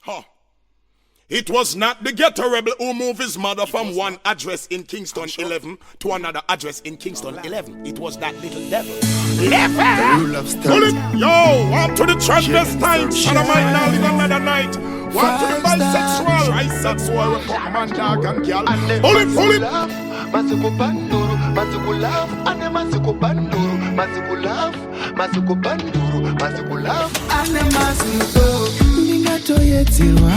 Huh. It was not the ghetto rebel who moved his mother from one address in Kingston 11 to another address in Kingston 11. It was that little devil. Pull it. Yo, up to the transvestite. And I might now live another night. Want to the bisexual, bisexual, man, dog and girl. Pull it. Masiku banduru, masiku love, ane masiku banduru, masiku love, masiku banduru, masiku love, ane masiku. Ndingatoyedzerwa,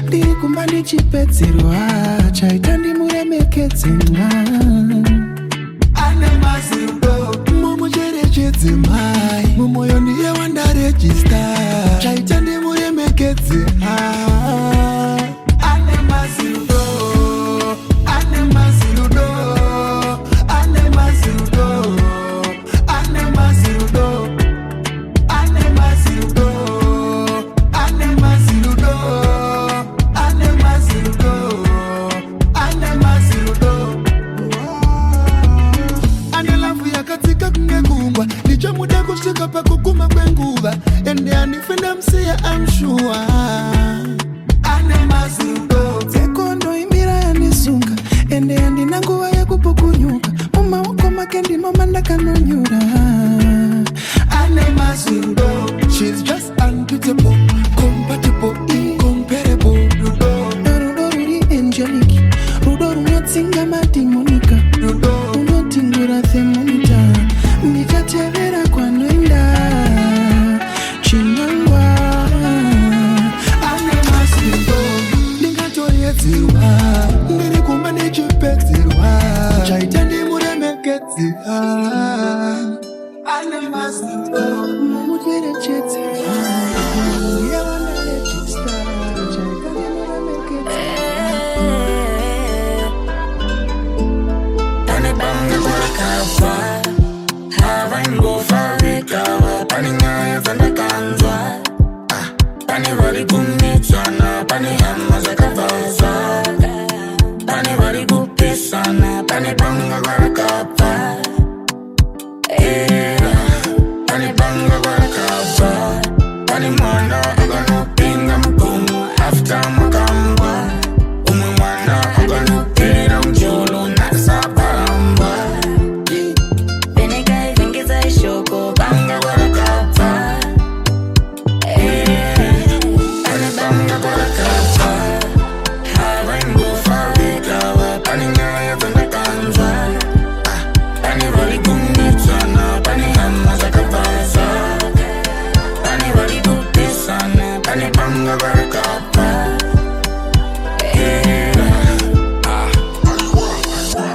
ndiri kumba ndichipedzerwa, chaita ndimuremekedzerwa. Ane masiku, mumucherechedze mai, mumwoyo ndiye wandarejista, chaita ndimuremekedzerwa. Ane masiku. And I'm sure Anemasido Sekondo imira yanisunga Ende andi nanguwa ya kupukunyuka Mama wako makendi mama ndakanonyura Anemasido She's just unbeatable Compatible, incomparable Rudo Rudi angelic Rudo runotsinga matimunika Rudo unotingura themonita Ndichatevera kwa noenda Ndirikumba ndichipedzerwa chaita ndimuremekedzera ane masindo mumucherechedzera yavanarejista chaita ndimuremekedzera pane banga kwakafa havangofavikawa pane nyaya dzandakanzwa pane vari kumitsana pane hama dzakavaza pane vari kupisana pane banga kwarakabva pane banga kwarakabva pane mwana akanopinga mugomo after makambwa umwe mwana akanopera mujolo nasaparambwa venekai vengedza ishoko banga kwarakabva pane banga kwarakabva havangofavikawa pane nyaya dzandakanzwa pane vari kumitsana pane hama dzakabvaza pane vari kupisana pane banga kwarakabva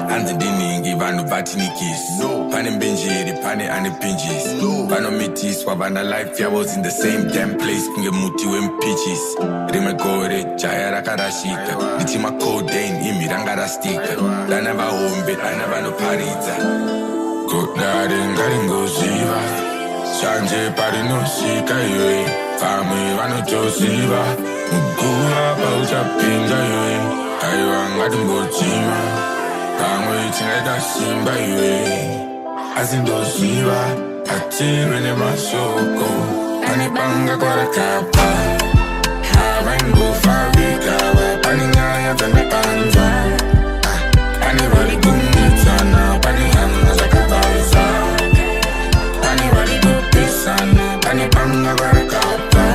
hanzi ndiningi vanhu vatinikisi pane mbenjeri pane ane pinjis vanomitiswa vana life yavos in the same damn place kunge muti wempeaches rimwe gore jaya rakarashika nditi macodain imi ranga rastika dana vahombe dana vanoparidza godare ngaringoziva shanje parinosvika iwe vamwe vanotoziva muguva pauchapinga iwe aiwa ngatimbodzima pamwe tingaita simba iwe asi ndoziva atirwe nemashoko pane banga kwarakabva havangofavikawa pane nyaya dzandakanzwa pane vari kumitsana pane hama dzakabvaza pane vari kupisana pane banga kwarakabva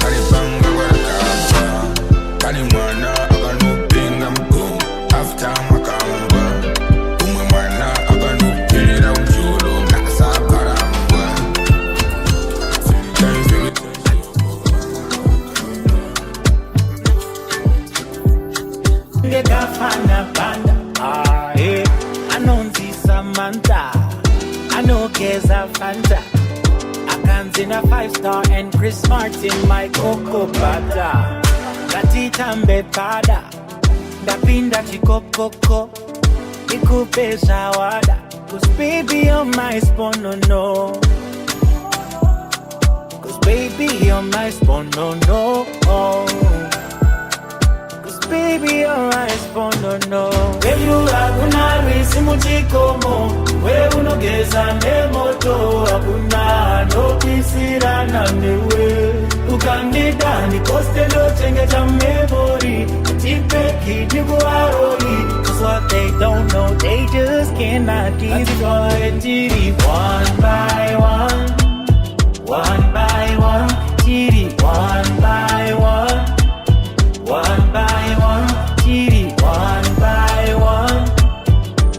pane banga kwarakabva pane mwana akanopinga mugomo after makambwa umwe mwana akanopera mujolo nasaparambwa ndekafana banda anonzi Samantha anogeza fanta akanzi na 5-star and Chris Martin my cocoa butter ngatitambe pada ndapinda chikokoko ikupe zawada cause baby you're my sponono cause baby you're my sponono baby, you're my sponono. Baby, hakuna risi muchikomo. We unogeza nemoto. Hakuna no kisira na newe. ukandida ndikostelo chengeta memory tipeki ndikuarori. Cause what they don't know they just cannot destroy. Tiri one by one, one by one, tiri one by one, one by one, tiri one by one,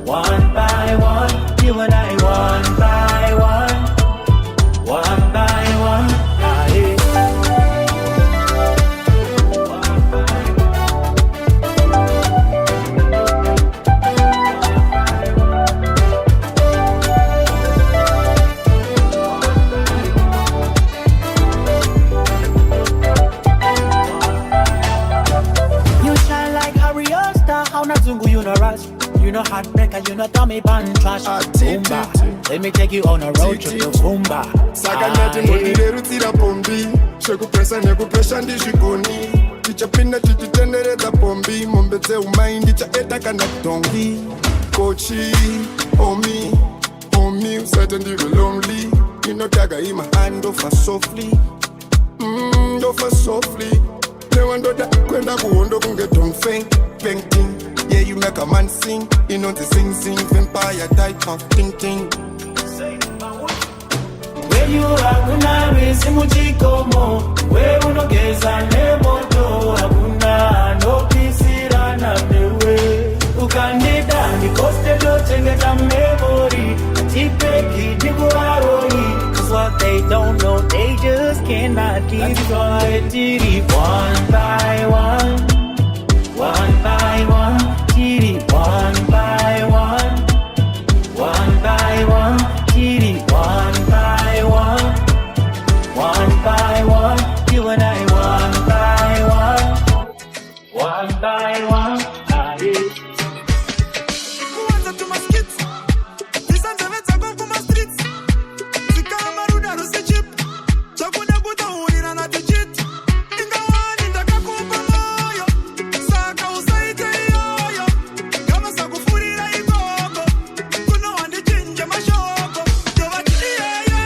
one by one, you and I one by one, one by one. You no rush, you know heartbreaker, you know tummy band trash. Boomba, let me take you on a road trip to Boomba. Sakanyati modire rutira pombi, shekupresa nekupresha ndizvikoni. Tichapinda tichitenderedza pombi, mombedze umai ndichaeta kana dongi. Kochi, omi, usati ndiri lonely. Inotaga ima hand over softly, over softly. Newandoda kwenda kuhondo kunge don't faint, painting. Yeah, you make a man sing, you know the sing, vampire type of ting. Where you are, kuna risi muchikomo. Where unogeza nemoto, hakuna no pisira na mewe. Ukandida, nikostelo chengeta memory. Tipeki, ndikuarori. Cause what they don't know, they just cannot destroy. Tiri one by one, one by one, tiri one by one, one by one, tiri one by one, one by one, you and I one by one, one by one. Kuanza tu maskits, visanza vetsa kwa ma streets. Zikama maruda no se chip, chakuna kuta unira na digit. Ingawani ndakakupa moyo, saka usaite yoyo. Kama sakufurira igogo, kuno wandi chinja mashoko. Yovati iyeye,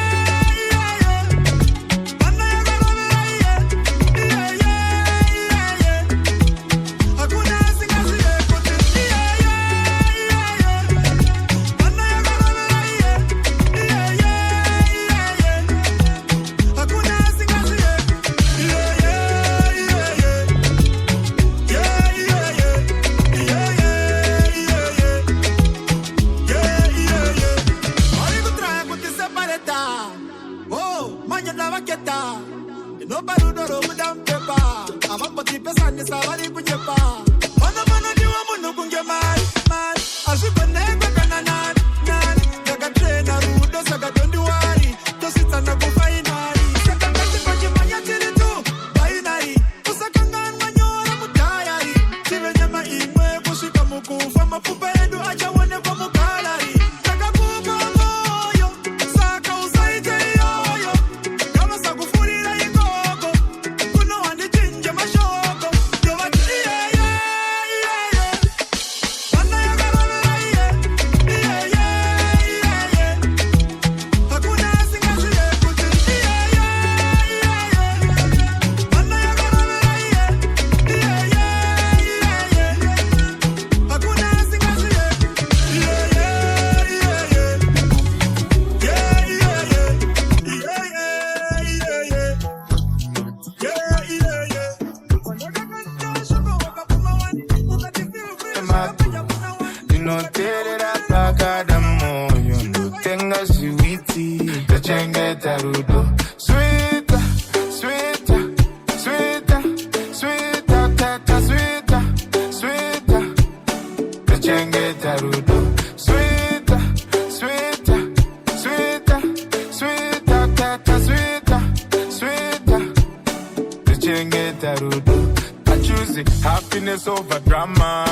mana ya garavera iyeye. Hakuna singaziye kote iyeye. Mana ya garavera iyeye. Hakuna singaziye iyeye. No barudoro mudampepa amapoti pesa ni savari kunyepa mana niwa munu kunge mai asikonekwe kana nani daga trena rudo saka tonduwari tosita na kufainari saka kati kwaji manya tiri tu bainari usakangan manyora mutayari sive nyama imwe kushika mukufa mapupa edu acha wane kwa mukalari saka kupa moyo saka usaite yoyo kama sakufurira igogo kuno wandi chinja mashoko yovati iyeye mana ya garavera iyeye hakuna singaziye kuti iyeye mana ya garavera iyeye hakuna singaziye Inoterera pakada moyo ndotenga ziwiti tachengeta rudo sweeta sweeta sweeta sweeta tata sweeta sweeta tachengeta rudo sweeta sweeta sweeta sweeta tata sweeta sweeta tachengeta rudo. I choose it, happiness over drama.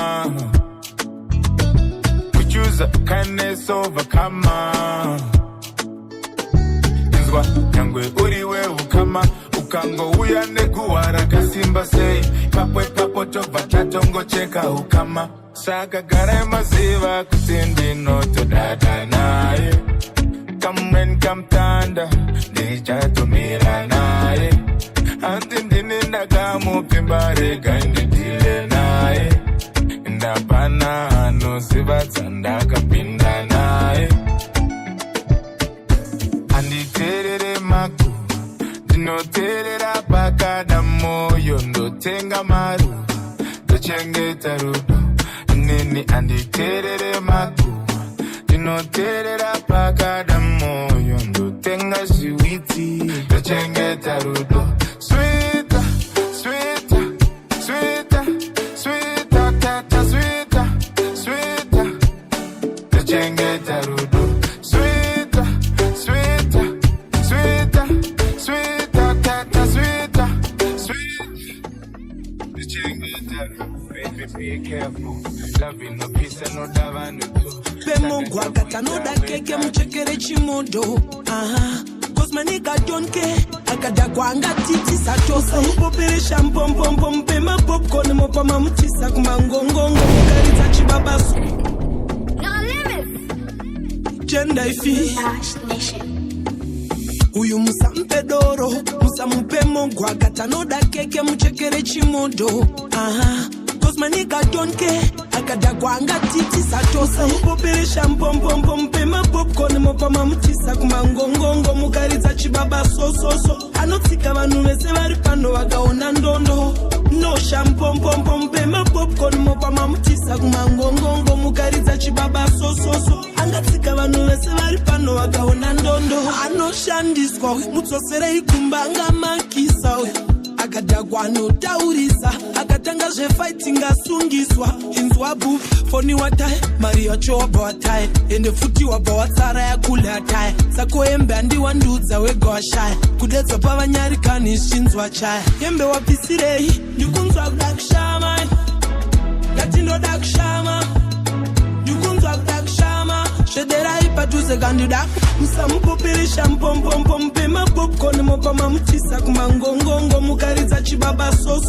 Choose kindness over karma. Inzwa nyangwe uriwe ukama ukango uyane kuwara kasimba sei papwe papoto vatatongo cheka ukama saka gara maziva kutindi noto dada naye kamren kamtanda nijatumira naye rega ndidile naye ndapana anozivatsa ndakapinda naye anditerere maku ndinoterera pakada moyo ndotenga maru ndochengeta rudo nini anditerere maku ndinoterera pakada moyo ndotenga zviwiti ndochengeta rudo sweeta sweeta sweeta sweeta tata sweeta sweeta ndochengeta rudo sweeta sweeta sweeta sweeta tata sweeta sweeta ndochengeta rudo baby be careful loving no peace and no davano Pemogwa katanoda keke mchekere chimodo Cause manika donke akadagwa anga titi satosa Upopere shampompo mpema popcorn mopama mtisa kumangongongo mukariza chibabasu No limits. Gender ifi Uyu musa mpedoro musa mpemogwa katanoda keke mchekere chimodo Cause manika donke akadagwa anga titi satosa Upopere shampompo mpema popcorn mopama mtisa kumangongongo mukariza chibaba so Anotika vanu vese vari pano vakaona ndondo No shampompo mpema popcorn mopama mtisa kumangongongo mukariza chibaba so Angatika vanu vese vari pano vakaona ndondo Anoshandiswa mutsosere ikumbanga makisa akadagwa anotaurisa akatanga zvefighting asungiswa inzwa boop foni watae mari yacho wabva watae ende futi wabva watsara yakule atae sako yembe handiwa ndudza wega washaya kudedzwa pavanyarikani zvinzwa chaya yembe wapisirei ndikunzwa kuda kushama ngatindoda kushama ndikunzwa kuda kushama Shederai padhuze kandida musamupopere shampompo mpema popcorn mopama mutisa kumangongongo mukariza chibaba so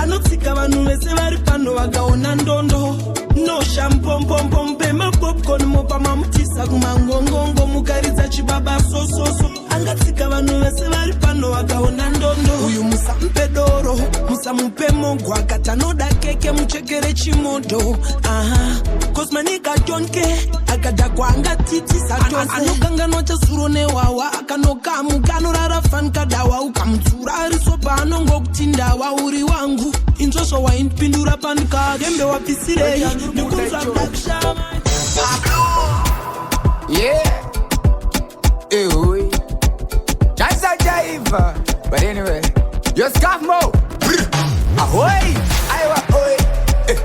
Anotika vanu vese vari pano vakaona ndondo No shampompo mpema popcorn mopama mutisa kumangongongo mukariza chibaba so Angatika vanu vese vari pano vakaona ndondo Uyu musampedoro musamupemogwa katanoda keke muchekere chimodo Cause manika donke akadagwa anga titi satosa Anokanganwa chasuro newawa akanoka mukanorara fankadawa ukamutsura arisopa anongo kutindawa uri wangu Inzosho wainpindura panika gembe wapisirei nikunzwa kudakshama Yeah Ewe Chansa jaiva But anyway Yo scarf mo Ahoy Aiwa oi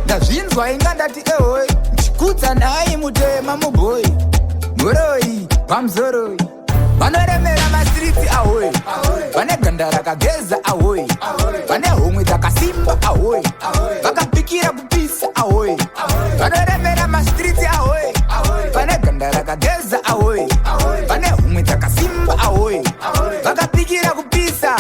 Ndazvinzwa inga ndati ewe Chikutsa nai mutema muboy Muroi Pamzoroi Vanoremera mastriti ahoy Vane ganda rakageza ahoy Vane homwe dzakasimba ahoy Vakapikira kupisa ahoy Vanoremera mastriti ahoy Vane ganda rakageza ahoy Vane homwe dzakasimba ahoy Vakapikira kupisa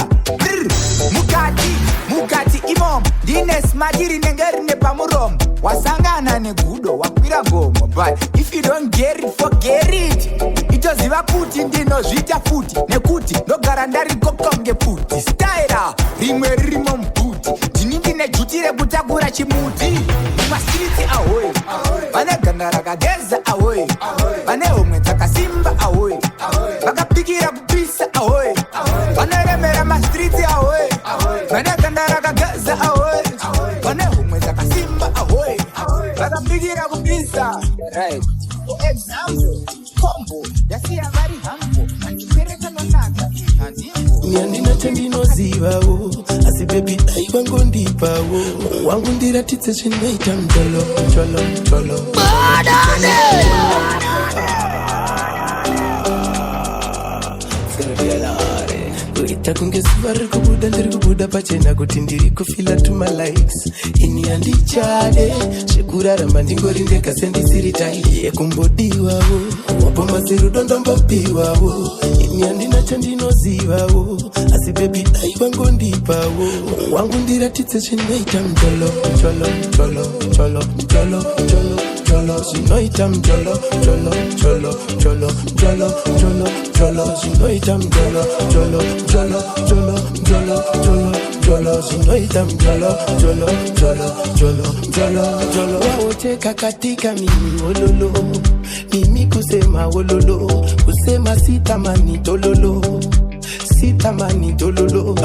Mukati imom Dine smadiri nengerine pamuromo Wasangana negudo wakwira gomo But if you don't get it, forget it Itoziva kuti ndinozvita futi Nekuti ndogara ndari kokonge puti Staira, rimwe rimo mbuti Ndini ndine juti rekutakura chimuti Mastriti ahoy Vane ganda rakageza ahoy Vane homwe dzakasimba ahoy Vakapikira kupisa ahoy Vanoremera mastriti ahoy Vane ganda rakageza ahoy Vane homwe dzakasimba ahoy Vakapikira kupisa Right For example Combo Yasiya vari hambo Mandipereka nonaka Nyandina chandinozivawo Asi baby aivangondipawo Wangu ndiratidze zvinoita mtolo Kuita kunge zuva riri kubuda ndiri kubuda pachena kuti ndiri kufila tuma likes Ini handichade Zvekurarama ndingori ndega sendisiri taidi yekumbodiwawo Wapo mazirudo ndombopiwawo Ini handina chandinozivawo Asi baby aivangondipawo Wangu ndiratidze zvinoita mtolo Zvinoita mtolo Zvinoita mtolo jolo, zinoita mjolo, jolo, jolo, jolo, jolo, jolo. Waoteka katika mimi wololo, mimi kusema wololo, kusema sitamani dololo, sitamani dololo.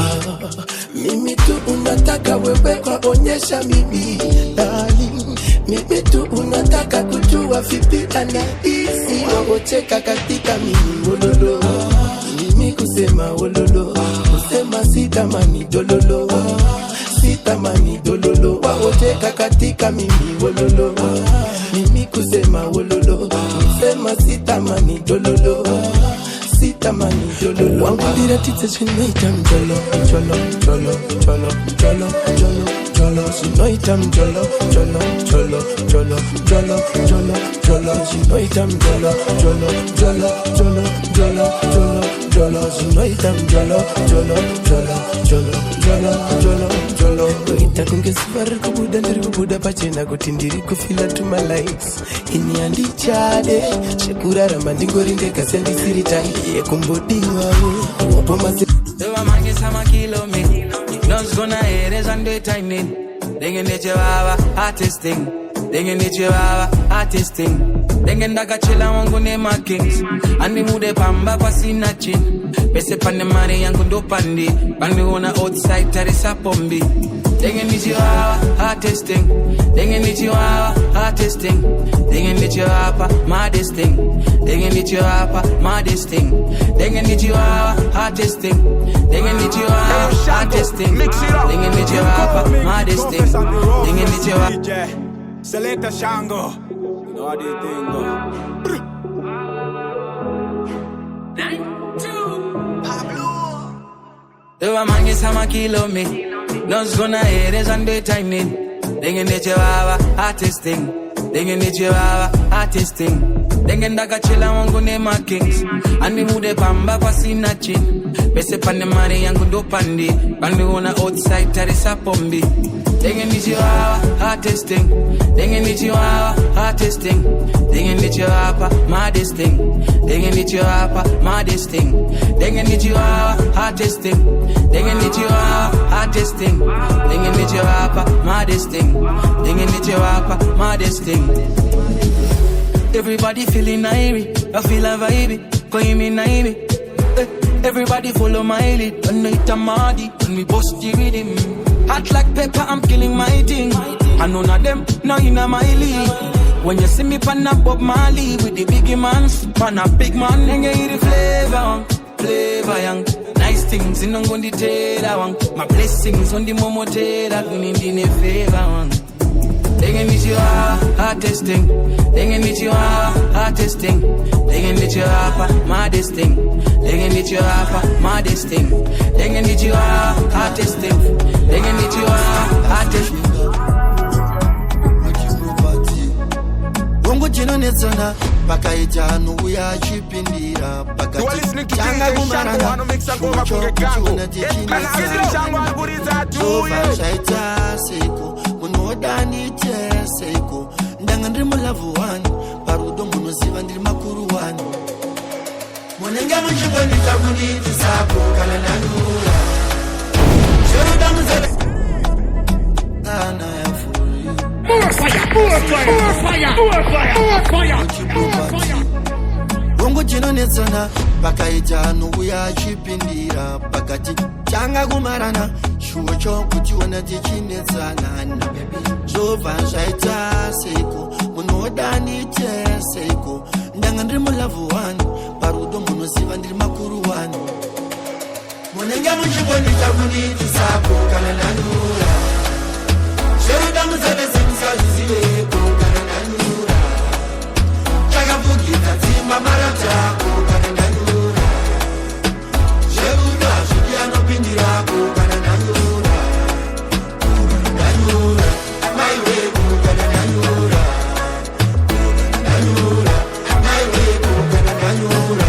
Mimi tu unataka wewe kwaonyesha mimi, darling. Mimi tu unataka kujua vipi anahisi. Waoteka katika mimi wololo, mimi kusema wololo, kusema sitamani dololo, sitamani dololo. Waoteka katika mimi wololo, mimi kusema wololo, kusema sitamani dololo, sitamani dololo. Wangu dira titse zinoita mjolo, jolo, jolo, jolo, jolo, jolo, jolo. Zinoita mjolo, jolo, jolo, jolo, jolo, jolo, jolo. Zinoita mjolo, jolo, jolo, jolo, jolo, jolo, jolo. Zinoita mjolo, jolo, jolo, jolo, jolo, jolo, jolo. Itakungesivari kubuda pachena kuti ndiri kufila tuma likes. Ini andichade shekurarama ndingori ndega sendisiri tai yekumbodiwa wapomasi. Dewa mange sama kilo me Nos gonna eres and the tiny Dingen neche wawa artisting Dingen neche wawa artisting Dingen daga chila wangu nema kings Andi mude pamba kwa sinachin Pese pande mare yangu ndo pandi Pande una outside tarisa pombi Dingen neche wawa artisting Dingen neche wawa artisting Dingen neche wapa modesting Dingen neche wapa modesting Dingen neche wawa artisting Dingen neche wawa artisting Dingen neche wapa modesting Dingen neche wapa Selecta Shangle. You know how this thing go. Dewa mange sama kilo me Nos gonna eres and the tiny Dingen neche wawa artisting Dingen neche wawa artisting Dingen daga chila wangu nema kings Andi mude pamba kwa sinachin Pese pande mare yangu ndo pandi Pande una outside tarisa pombi Dingen neche wawa artisting Dingen neche wawa artisting Dingen neche wapa modesting Dingen neche wapa modesting Dingen neche wawa artisting Dingen neche wawa artisting Dingen neche wapa modesting Dingen neche wapa modesting. Everybody feeling irie, I feel a vibe, call me naimi. Everybody follow my lead, when I hit a mardy, when we bust the rhythm. Hot like pepper, I'm killing my thing. And none of them, now in my league. When you see me pan up Bob Marley with the biggie mans, pan a big man, then you hear the flavor, flavor young. Nice things in on the tailor, my blessings on the momotera, in the favor. Dingen neche wawa artisting Dingen neche wawa artisting Dingen neche wapa modesting Dingen neche wapa modesting Dingen neche wawa artisting Dingen neche wawa artisting. Wongo jino netsona Baka ijanu uya chipindira Baka changa kumarana Shucho kuchuna tichina Zova shaita seko Munodani seko Ndanga ndiri mulavu wanu Parudo munoziva ndiri makuru wanu Munenga mchiko nitakuni Tisapo kala nanura Shoruda mzele Ana ya furi Wongo jino netsona Baka ijanu uya chipindira Bakati changa kumarana Shucho kuchiona tichinetsana Zova zvaita seko Munodani seko Ndanga ndiri mulavu wanu Parudo munoziva ndiri makuru wanu Munenge muchikondita kuni Tisapo kana nanura Shoruda muzebe zimusaziziveko kana nanura Chakavugita dzimba maratako kana nanura Sheruda zvidianopindirako kana nanura Nanura my way kana nanura Nanura my way kana nanura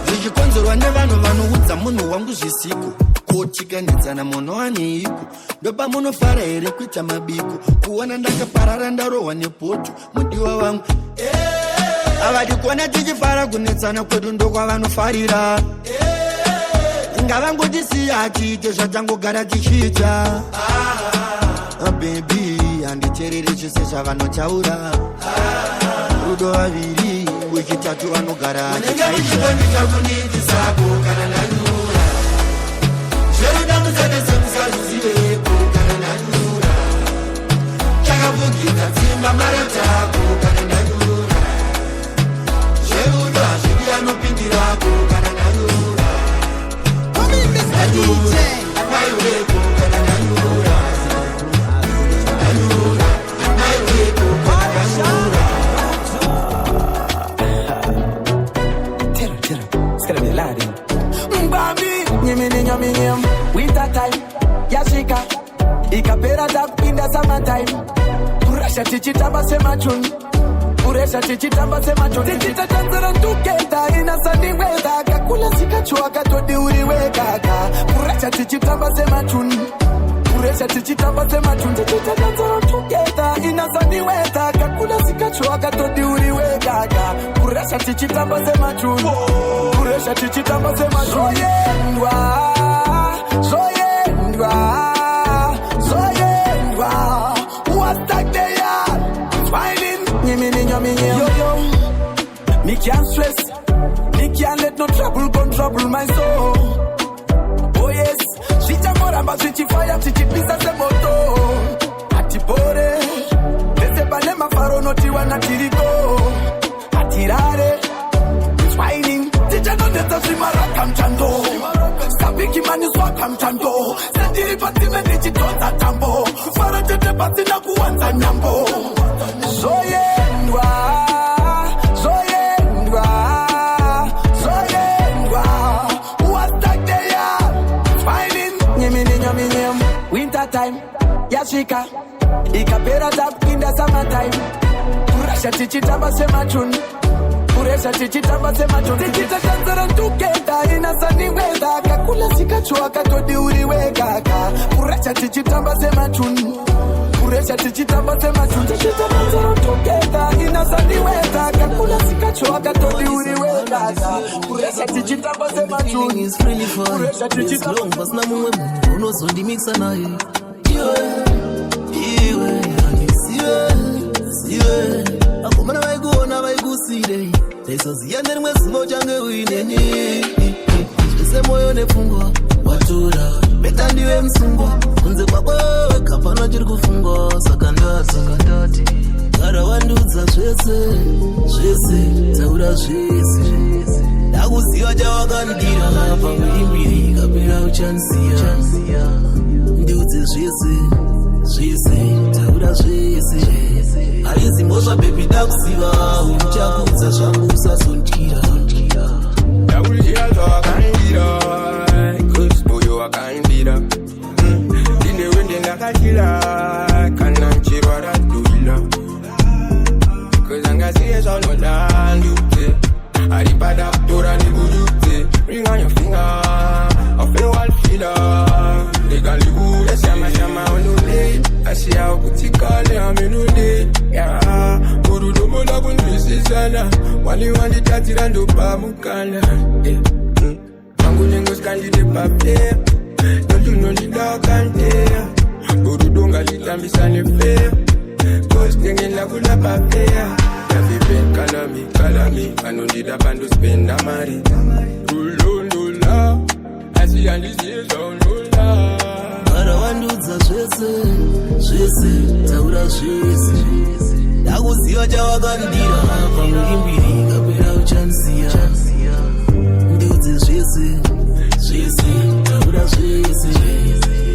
Zvichikonzerwa nevanhu vanoudza munhu wangu zvisiku kochikanitsana munhu aneiko ndopa munofara here kuita mabiko kuona ndakaparara ndarohwa nepoto mudiwa wangu avadi kuona tichifara kunetsana kwedu ndokwavanofarira ngavangotisiya tiite zvatangogara tichiita baby handiterere chose zvavanotaura rudo vaviri wechitatu vanogara vachiitakunidisako kana ndanyura zveruda musadesemusazvizivepo kana ndanyura chakavugidza tsimba marotako kana ndanyura zverudo hazvidi anopindirako kana ndanyura maiwepo kana ndanyura ndanyura maiwepo kana ndanyura. It's gonna be loud. Mbambi, nyiminyam, winter time, yashika, ikapera tapinda summer time. Kurasha tichitamba semachun, kuresha tichitamba semachun. Tichitatanzara tuketa ina sunny weather, kakula sikachua katodi uriweka. Kurasha tichitamba semachun, kuresha tichitamba semachun. Tichitatanzara tuketa ina sunny weather, kakula sikachua katodi uriweka. Kurasha tichitamba semachun. Kuresha tichitamba semachun. Zoyendwa what's that they are smiling yo me can't stress, me can't let no trouble come trouble my soul. Oh yes, chitamoramba chichifaya chichipisa semoto atipore besebane mafaro notiwana tiriko atirare smiling tijanoneta zimaraka mchando sabiki mani swaka mchando sendiri patime nichitonza tambo farajete patina kuwanza nyambo zoyendwa wastakdeya smiling nyiminyam winter time yashika ikapera tapinda summer time kurasha tichitamba semachun kuresha tichitamba semachun tichitatanzara tuketa ina sunny weather kakula sikachua katodi uriweka kuresha tichitamba semachun kuresha tichitamba semachun tichitatanzara tuketa ina sunny weather kakula sikachua katodi uriweka kuresha tichitamba semachun is freely for kuresha tichitamba long bas na muwe unozondimixa naye iwe siwe akomana vaikuona vaikusire taisoziya nerimwe zivo change uineni zvese moyo nepfungwa watora beta ndive musungwa kunze kwako kapana chiri kufungwa saka ndati gara wandudza zvese taura zvese ndakuziva chawakandira pamuimbiri kapera uchanisiya ndiudze zvese taura zvese aizimbozva bebi dakuziva uchakudza zvangu usazondira ndakuziva zvawakandira kusimoyo wakandira ndinewe ndendakatira kana nchirwara duila kuzangaziye zvaunoda ndiudze ari pada kutora ndikududze ring on your finger I feel what feel ndikalibuya shama onole asiya kutikale amenole ya kurudomola kunzwisisana wali wanditatira ndopamukana mangu nengosikandide papea notunondidakandea kurudonga litambisane fea kositengela kula papea yavipen kalami anondida pandospenda mari ulondola asiyandizizondola gara wandudza zvese taura zvese ndakuziva chawakandira pamuimbiri kapera uchanisiya ndiudze zvese taura zvese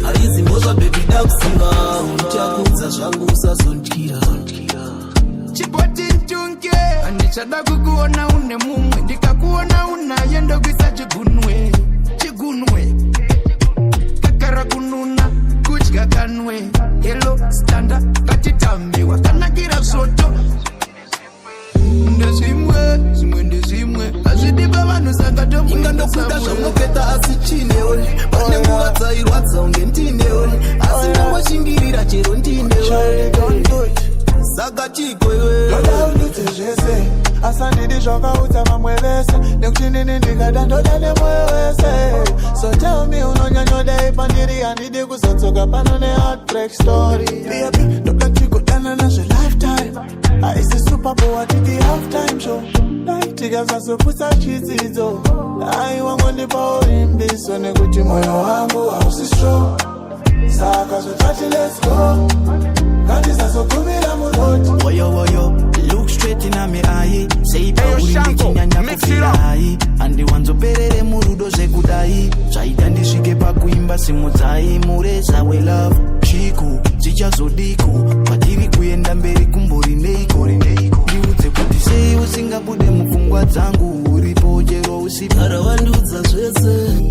aizimbozva bebi dakuziva uchakudza zvangu usazondira chipoti ntunge andichada kukuona une mumwe ndikakuona unaye ndokwisa chigunwe kakara kununa kudya kanwe helo standa katitambiwa kanakira zoto ndezimwe azvidiba vanhu saka ingandokuda zvaunoketa asi chinewe pane nguva dzairwadza unge ndinewe asi ndangoshingirira chero ndinewe saka chikwewe ndodandudze zvese asandidi zvakaudza vamwe vese nekuti nini ndikada ndoda nemwoyo wese so tell me unonyanyode ipandiri andidi kuzotsoka pano heartbreak story. Baby, don't let you go down and as a lifetime. I see Super Bowl at the halftime show. Like tigaza so pusa chizizo. I want the power in this so nekuti moyo wangu hausi strong. Saka so touch let's go. Kanisa so kumira muloti. Woyo, look straight in my eye. Say Shangle, mix it up. Andi wanzo perere murudo zekudai. Chaita ndishike pakuimba simudzai mureza we love. Chiku, chichazodiku. Patiri kuenda mberi kumbori neiko. Ndiudze kuti sei usingabude mupfungwa dzangu. Uripo jero usipo. Ndanyura zvese.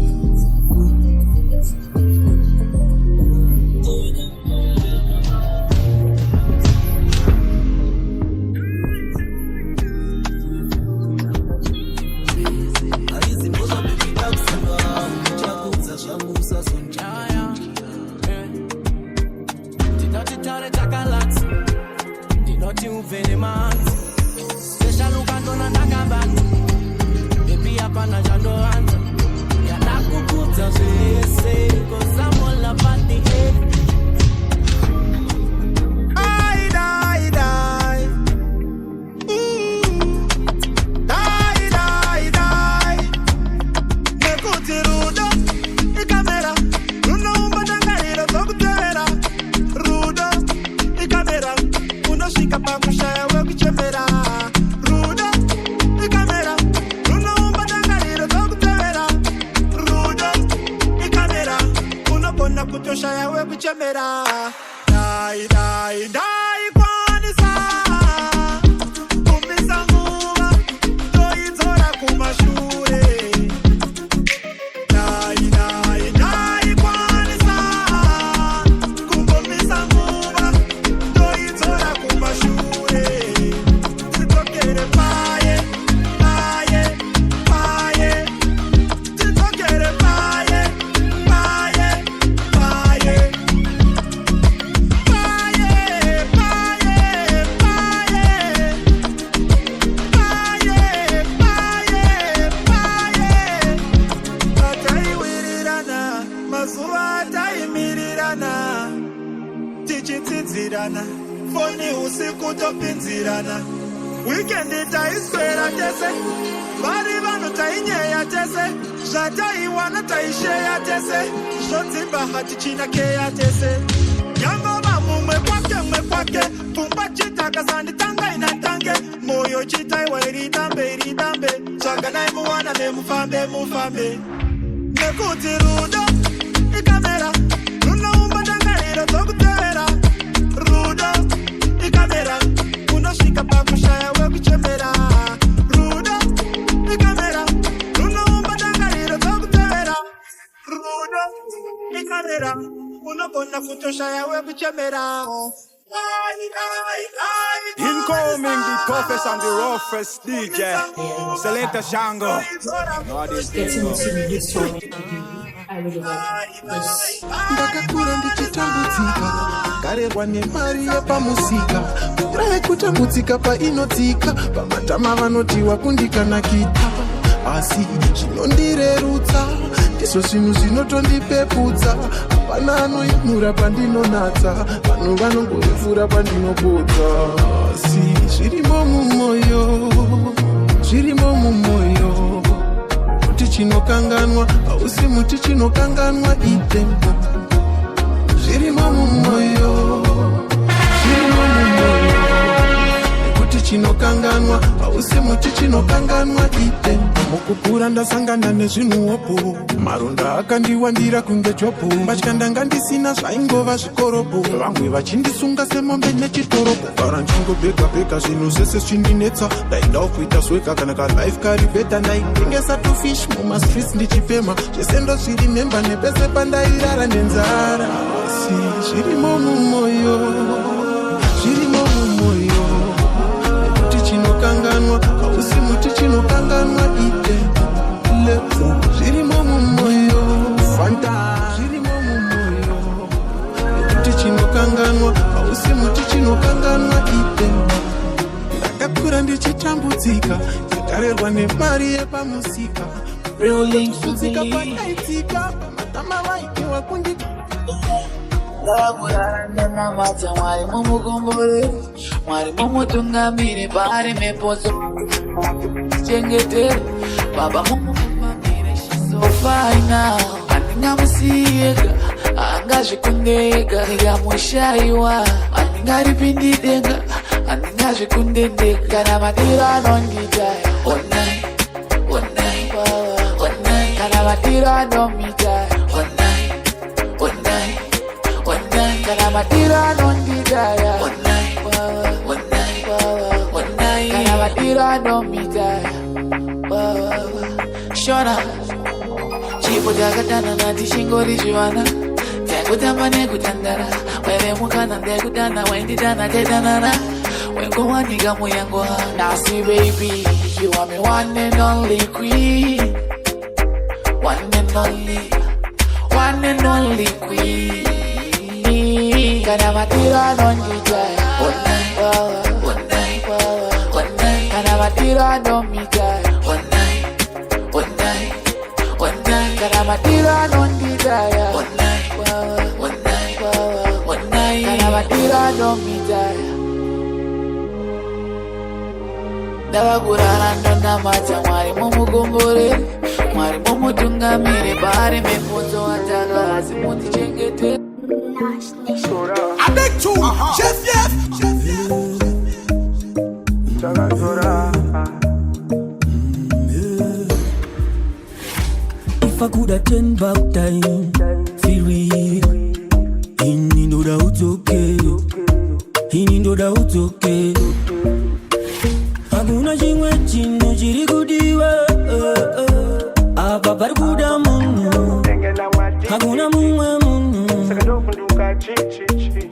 Incoming the toughest and the roughest DJ, Selector Shangle. Ndakakura ndichitambudzika karerwa nemari yepamusika kurai kutambudzika painodzika pamatama vanotiwa kundikanakita asi zvinondirerutsa ndizvo zvinhu zvinotondipeputsa hapana anoinura pandinonatsa vanhu vanongorifura pandinopodza asi zvirimo mumwoyo muti chinokanganwa hausi muti chinokanganwa itembo zvirimo mumwoyo nekuti chinokanganwa hausi muti chinokanganwa itembo mukukura ndasangana nezvinhuopo maronda akandiwandira kunge chopo mbatya ndanga ndisina zvaingova zvikoropo vamwe vachindisunga semombe nechitoropo bara ndingobheka zvinhu zvese zvindinetsa ndaindawo kuita sweka kana kalife kari beta ndaitengesa tufish mumastreets ndichipema zvese ndozviri memba nepese pandairara nenzara asi zvirimo mumwoyo nekuti chinokanganwa hausi muti chinokanganwa itembo zvirimo mumwoyo fanta zvirimo mumwoyo nekuti chinokanganwa hausi muti chinokanganwa itembo ndakakura ndichitambudzika ndakarerwa nemari yepamusika real links to me. Ndana mata mwari mumugombore, mwari mumutungamire, pari mepozo chengete, baba mumugombire, she's so fine now. Andingamusiyeka, angazvikundeka, ndikamushaiwa, andingaripindidenga, andingazvikundendeka, kana matiro anondidaya, onai, onai, onai, kana matiro anomidaya, onai, onai, onai, kana matiro anondidaya, onai, onai, onai, kana matiro anomidaya, Shona. Chipo jakatana na tishingori jivana Tekutamba nekutandara Wele mukana ndekutana Wenditana tetanana Wengo waniga muyango Nasi baby You are me one and only queen One and only queen Kana matira nonjitaya Onai, onai, onai Kana matira nonjitaya Onai, onai Kana matira nondidaya Onai, onai, onai Kana matira nondidaya Ndavagurana ndona mata mwari mumugombore Mwari mumutungamire Bari mepunzo ataka Asimuti chengete I beg to Chef Yef If I could have turned back time, feel real. He know that it's okay. He know that it's okay. Hakuna chingwe chino chiri kudiwa. Apa pari kuda munhu. Hakuna mumwe munhu.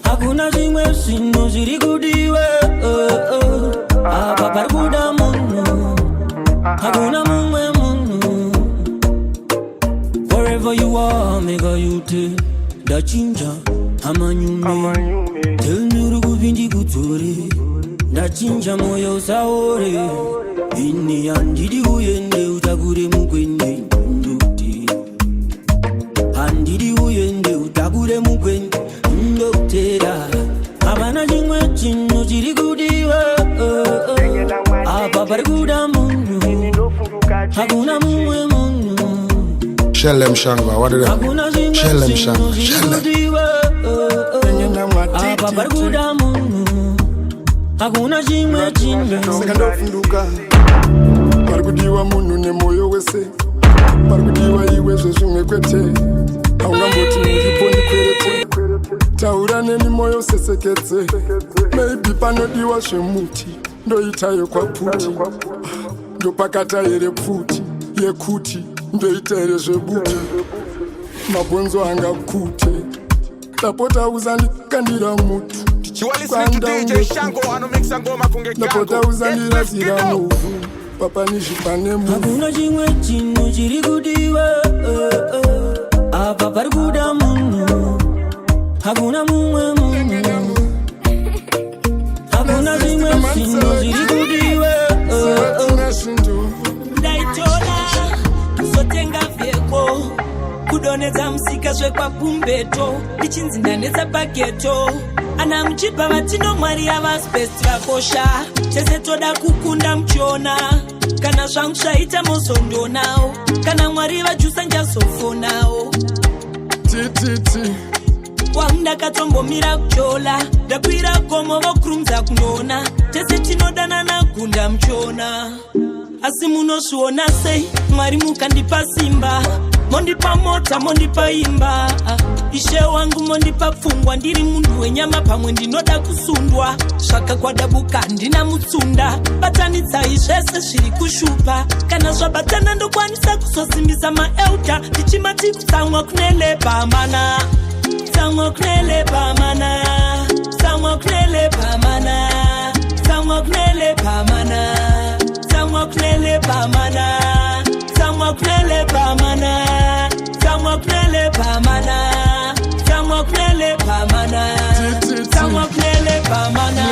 Hakuna chingwe chino chiri kudiwa. Apa pari kuda munhu. Hakuna mumwe munhu. Wherever you are, make a you take that ginger. Amanyume, tell me to go bindi kutori. That ginger moyo saore. Inni andidi uyende utagure mukwende nduti. Andidi uyende utagure mukwende ndotera. Abana jingwe chino chiri kudiwa. Apa pari kuda munhu. Hakuna mumwe munhu. Shell them Shangle, what did they? Shell them Shangle, shell them. Hakuna chimwe chimwe Sekandofunduka Parikudiwa munu ne moyo wese Parikudiwa iwe zvezvimwe kwete Haungamboti muripo ndikwerete Taurane ni moyo seseketse Maybe panodiwa zvemuti Ndoitayo kwa puti Ndopakata ere puti Yekuti Ndoitere zvebuti Mabonzo anga kute Tapota uzandikandira mutu You are listening to DJ Shangle and mix and go makunge Napota uzandira zira muvu Papa nishipane muvu Hakuna chimwe chino chiri kudiwa Apa pari kuda munhu Hakuna mumwe munhu Hakuna chimwe chino chiri kudiwa Ndaitola Sotenga vyeko Kudoneza msika zwekwa pumbeto Ichinzi ndaneza paketo Ana mchipa vatino mwari ya vaspesti vakosha Chese toda kukunda mchona Kana zvangu shaita mozondo nao Kana mwari vajusa njasofo nao Tititi Wanda katombo mira kuchola Dakwira komo vokurumza kunona Chese chinodana na kunda mchona Asi munoshuona sei Mwari mukandipa simba Mondipa mota, mondipa imba Ishe wangu mondipa pfungwa Ndiri mundu wenyama pamwe ndinoda kusundwa Svaka kwadabuka ndina mutsunda Batanitsa izvese zviri kushupa Kana zvabatana ndokwanisa kusosimbisa maeuta Ndichimati kutsamwa kunele pamana Tsamwa kunele pamana Tsamwa kunele pamana Tsamwa kunele pamana Tsamwa kunele pamana Tsamwa kunele pamana Tsamwa kunele pamana Tsamwa kunele pamana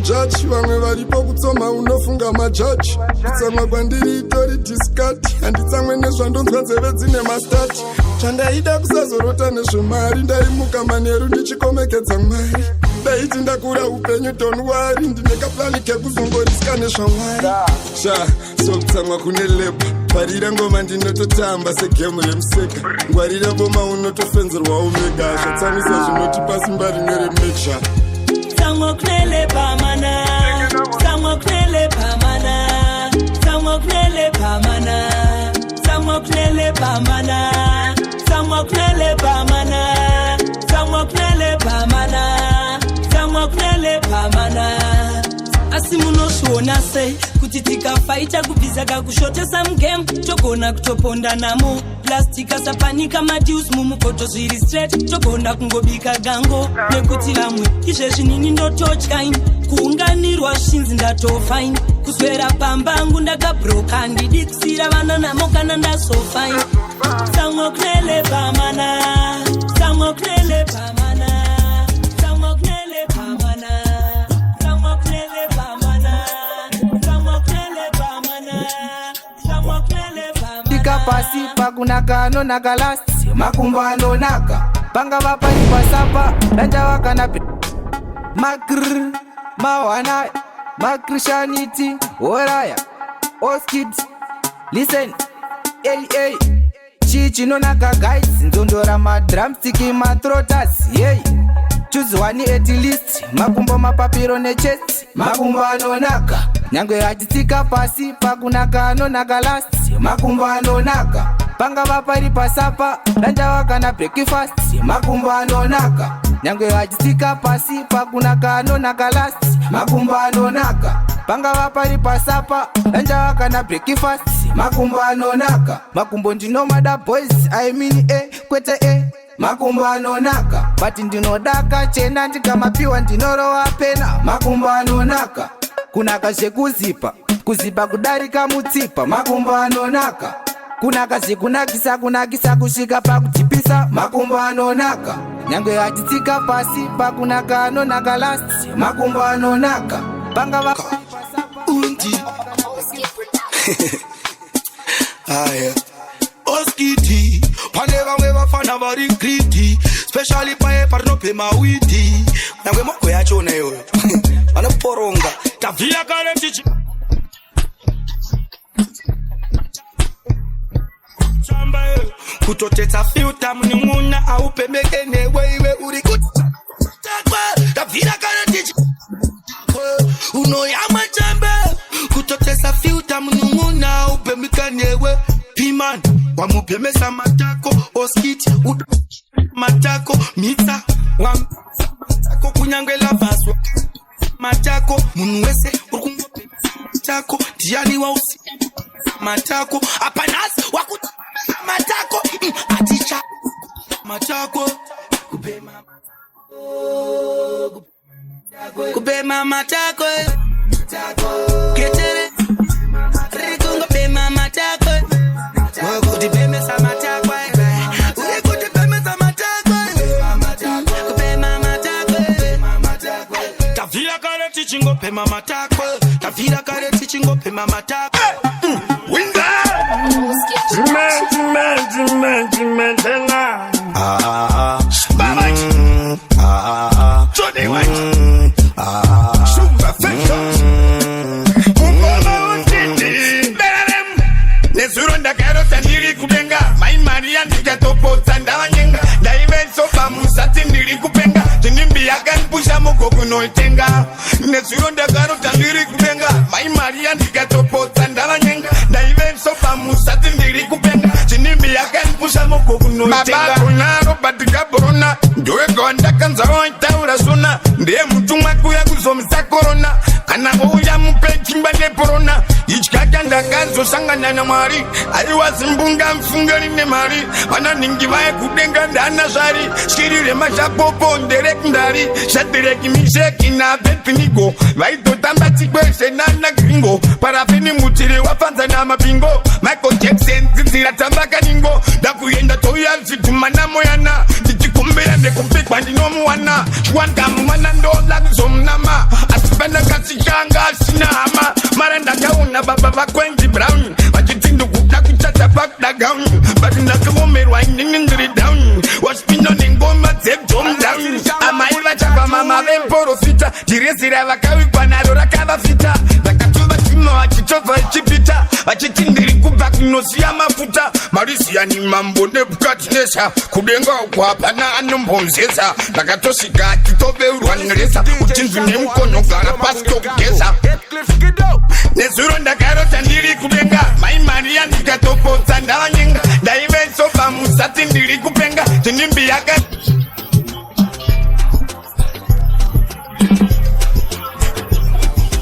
jaji vamwe varipo kutsoma unofunga majaji kutsamwa kwandiri itori diskati handitsamwe nezvandonzwa nzeve dzine mastati chandaida kusazorota nezvemari ndaimuka manheru ndichikomekedza mwari daiti ndakura upenyu tonwari ndine kaplani kekuzongorisika nezvamwari sha sokutsamwa kune leba parira ngoma ndinototamba segemu remuseka ngwarira boma unotofenzerwa omega zvatsamisa zvinoti pasimba rine remeksha Tsamwa kunele pamana Tsamwa kunele pamana Tsamwa kunele pamana Tsamwa kunele pamana Tsamwa kunele pamana Tsamwa kunele pamana Tsamwa kunele pamana Asi munoshuona sei kuti tikafaita kubvisa kakushotesa mugame togona kutoponda namo plastic asapanika madius mumukoto zviri straight togona kungobika gango nekuti vamwe izvezvi nini ndototyaini kuunganirwa zvishinzi ndatofaini kuswera pambangu ndakabroka ndidi kusira vana namo kana ndasofaini Tsamwa kunele pamana Tsamwa kunele pamana Tsamwa kunele pamana Tsamwa kunele pamana Tsamwa kunele pamana Tsamwa kunele pamana Tika pasi pakunaka anonaka last makumbo anonaka panga vapari pasapa danja wakana makr mawana makrishaniti oraya oskid listen iyeye chichinonaka guys ndondora madramstiki matrotas yey choose one at least makumbo mapapiro nechest makumbo anonaka nyangwe achitika pasi pakunaka anonaka last makumbo anonaka panga vapari pasapa danja wakana breakfast makumbo anonaka nyangwe achitika pasi pakunaka anonaka last makumbo anonaka panga vapari pasapa danja wakana breakfast makumbo anonaka makumbo ndinomada boys I mean kwete makumbo anonaka but ndinodaka chena ndikamapiwa ndinorowa pena makumbo anonaka kunaka zvekuzipa kuzipa kudarika mutsipa makumbo anonaka kunaka zvekunakisa kunakisa kusvika pakutipisa makumbo anonaka nyangwe achitsika pasi pakunaka anonaka last makumbo anonaka panga undi aya oskiti pane vamwe vafana vari greedy especially paye parinope mawidi nyangwe moko yachona iyoyo vanoporonga tabvira kare tichi kutotetsa filta munimuna aupembeke newe iwe uri kutakwa tabvira kare tichi unoyama chambe kutotesa filta munimuna aupembeka newe piman wamupemesa matako oskiti matako mitsa matako kunyangwela vaswa matako munhu wese urikungopemesa matako ndiani wausi matako apanasi wakuti matako aticha matako kubema matako ketere rikungopema matako kuti bemesa matako kuti bemesa matako kubema matako tavira kare tichingopema matako tavira kare tichingopema matako winda nezuro ndakarota ndiri kubenga mai maria ndikatopotsa ndavanyenga ndaivensopa musati ndiri kupenga tinimbi yakanipusha mugokunoitenga nezuro ndakarota ndiri kubenga mai maria ndikatopotsa ndavanyenga ndaivensopa musati ndiri kupenga tinimbi yakanipusha mugokunoitenga mabakunaro batikabhorona ndowegawa ndakanzavaitaura sona ndiye mutumwa kuya kuzomisa korona kana ouya mupe chimba neporona ityaka ndakazosangana namwari aiwa zimbunga mfungani nemari vana ningi vaye kudenga ndana zvari shirire mashapopo nderekndari shadireki misheki nabepinigo vaitotamba chikweshe nana gringo parafini mutiri wafanza namapingo michael jackson zinzira tambakaningo ndakuyenda touya zvidhumana moyana ndichikumbira de kumpik bandi no mwana Shwanda mwana ndo lagzom nama Asipenda kasi shanga sinama Maranda kauna baba bakwenzi brown Wajitindu kukla kuchacha back da gown Batinda kumome winding in the down Waspino ningoma zep jom down Amaiva chapa mama vemporo fita Jiresira wakawi kwa narora kava fita Nakatuba kimo wachitova chipita Wachitindiri kubak nosia mafuta Marisi ya ni mambo nebukatinesha Kudenga ukwapana anumbomzeza Nakatoshika kitobe urwaniresa Uchinzu ni mkono gara pasto kugeza Nezuro ndakarota ndiri kudenga Maimaria nikatopo sandawa nyinga Daive sofa musati ndiri kupenga Tinimbi yaka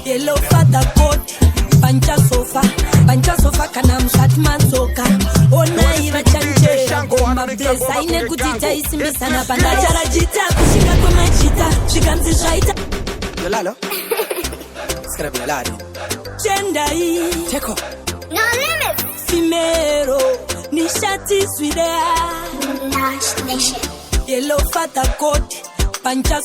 Yellow fata coat Pancha sofa kana msati manzoka Honai vachanche Goma blesa ine kutita isimbisana panda Majarajita kushika kwa majita Shikanzi shaita Dololo Scribe lari Chendai Teko No limits. Fimero Nishati swidea Nash Nation. Yellow fata coat Pancha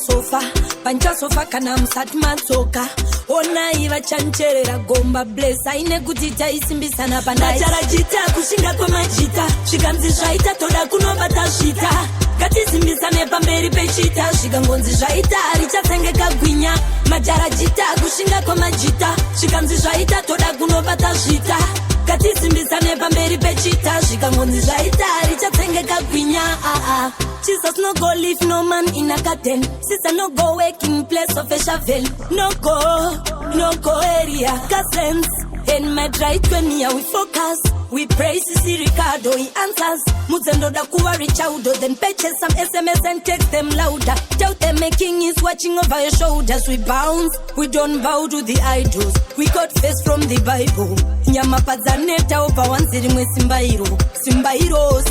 sofa kana msati manzoka Honai vachancherera gomba blesa ine kutita isimbisana panda Majarajita kushinga kwa majita Shikanzi shaita toda kunobata shita Kati simbisane pamberi pechita Shikangonzi shaita richatengeka gwinya Majarajita kushinga kwa majita Shikanzi shaita toda kunobata shita Kati simbisane pamberi pechita Shikangonzi shaita richatengeka gwinya Jesus no go leave no man in a garden. Sister no go wake in place of a shovel. No go area. Cousins in my right when we focus. We praise Sisi Ricardo, he answers. Muzendo da kuwa reach out, then patches some SMS and text them louder. Tell them making is watching over your shoulders. We bounce, we don't bow to the idols. We got face from the Bible. Nyama pazaneta over one city mwe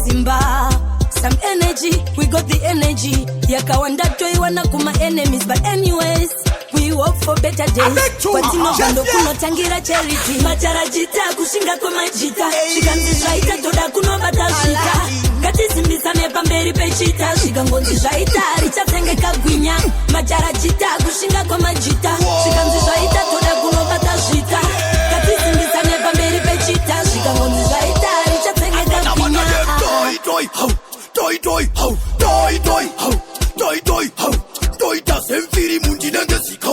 Simba. Some energy, we got the energy. Yakawanda toi wana kuma enemies. But anyways, we work for better days. Kwatino bando kuno tangira charity. Majarajita kushinga kwa majita. Shikanzi shaita toda kuno batashita. Kati simbisane pamberi pechita. Shikangonzi shaita richatenge kagwinya. Majarajita kushinga kwa majita. Shikanzi shaita toda kuno batashita. Kati simbisane pamberi pechita. Shikangonzi shaita richatenge kagwinya. Toi ta semfiri mundi nangezika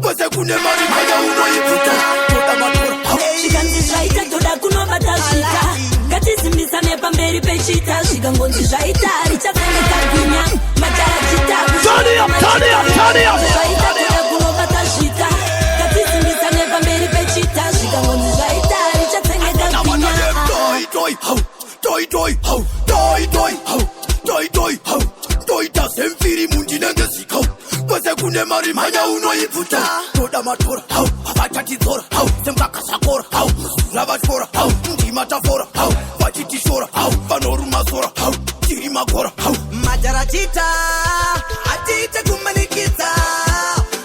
Kwese kune mari maya unoyiputa Toda matura Shikanzi shaita toda kuno batashita Kati simbisane pamberi pechita Shikangonzi shaita richatenge kagwinya Majarajita Shaita toda kuno batashita Kati simbisane pamberi pechita Shikangonzi shaita richatenge kagwinya Toi ta semfiri mundi nangezika Kwese kune mari maya unoyiputa Toda matura Avatatitora Semkakasakora Ravachora Ndimatafora Vachitishora Vanorumasora Tirimakora Majarajita Atite kumanikiza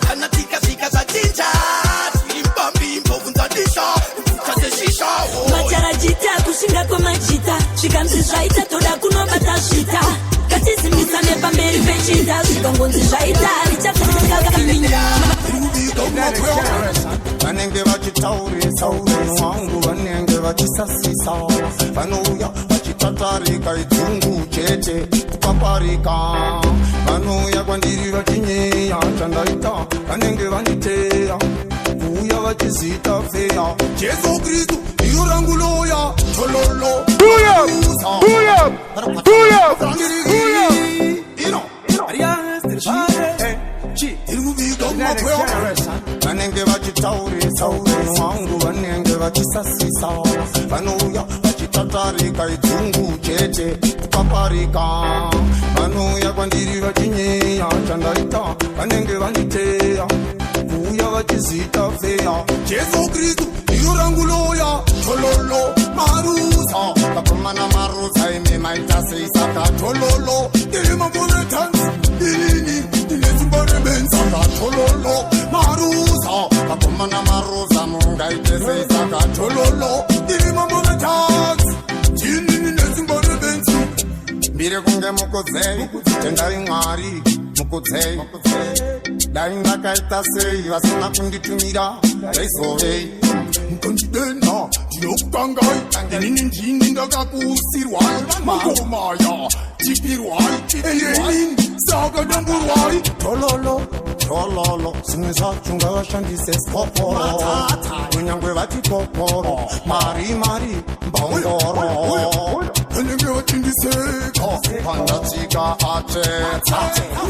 Kanatika shika sajinja Timpambi mbovunza disha Kazeshisha Majarajita kushinga kwa majita Shikanzi shaita toda kuno batashita Kati simbisane pamberi pechita Shikangonzi shaita richatenge kagwinya Vanenge vachitaurisa upenyu hwangu vanenge vachisasisa vanouya vachitatarika idzungu chete kupaparika vanouya kwandiri vachinyeya chandaita vanenge vanditeya kuuya vachizita feya Jesu Kristu iro rangu loya tololo vanenge vachitaurisa upenyu hwangu vanenge vachisasisa vanouya vachitatarika idzungu chete kupaparika vanouya kwandiri vachinyeya chandaita vanenge vanditeya kuuya vachizita feya Jesu Kristu iro rangu loya tololo marusa kakomana marusa ime maita seisaka tololo ili mamoretans ilini Saka tololo marusa kakomana marusa mungaite seisaka tololo ili mamoretans Tini nezimbone benzi Mbire kunge mukudzei tendai Mwari mukudzei dai ndakaita sei vasina kunditumira ndaizovei mukandidena ndinokukangai inini ndini ndakakusirwai magomaya tipirwai eyeni saka damburwai dololo zvimwe zvacho ngavashandise skoporo kunyangwe vati koporo mari mbongoro anenge vachindiseka pandatsika ateta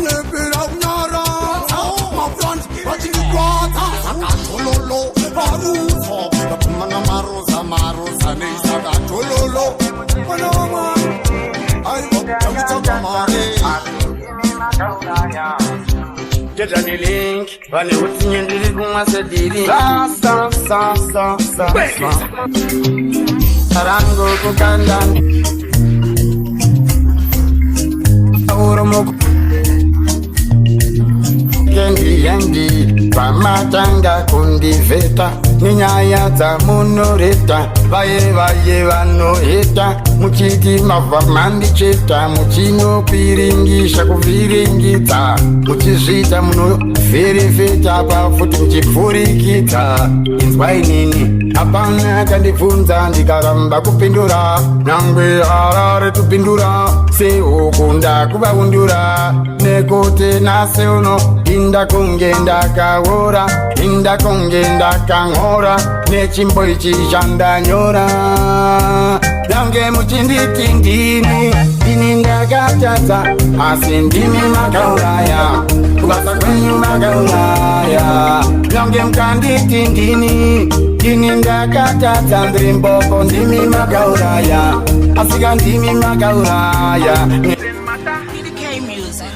nyepera kunyara mafrandi vachindikwata saka dololo varuzo vakumana maroza neisaka dololo vanavamwa aivo vakitsaka mare Get the link, vale utinye ndiri kumwa sediri Sarango kukanda Auro moku Yendi pamatanga kundiveta Ninyaya za munoreta Vaye vanoheta Muchiti mava mandicheta Muchino piringisha kuviringita Muchizvita muno verefeta Pafuti mchipfurikita Inzwai nini Apana kandibvunza ndikaramba kupindura Nangwe harare tupindura Seukunda kuvaundura Nekote naseuno Inda kunge ndakaora Inda kunge ndakangora Nechimbo ichi chandanyora Dange muchinditi ndini Dini ndakatata Asi ndimi makauraya Kubasa kwenyu makauraya Dange mkanditi ndini Dini ndakatata Ndrimboko ndimi makauraya Asika ndimi makauraya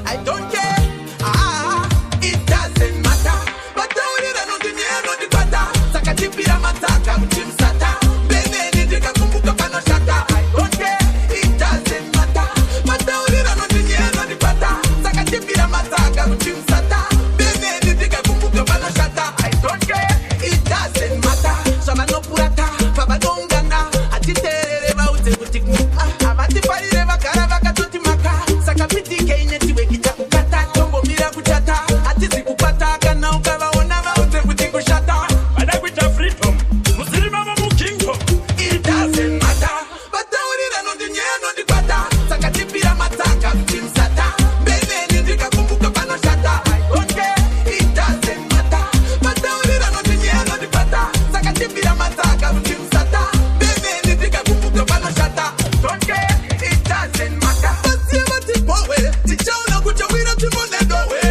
I don't care. It doesn't matter. But I don't know the butter. Sakatipira mataka, mchimsata. Bene nidika kumbuka kano shata. I don't care. It doesn't matter. But I don't know the butter. Sakatipira mataka, mchimsata. Bene nidika kumbuka kano shata. I don't care. It doesn't matter. Sama no purata, baba dongana. Atitere ba ute butiku. Abati pari reva karava katuti maka. Sakapiti kenye tiwe kita kukata. Tongo mira kuchata. Atizi kupata kana ukavaona ba ute butiku shata. Bada kucha freedom. Musiri mama mu kingdom. It doesn't matter. Bata urira no dinye no dipata. Sakatipira mataka mchimsata. Bene nidika kumbuka pano shata. I don't care. It doesn't matter. Bata urira no dinye no dipata. Sakatipira mataka mchimsata. Bene nidika kumbuka pano shata. I don't care. It doesn't matter. Basiema tipowe. Tichauna kuchawira timone dowe.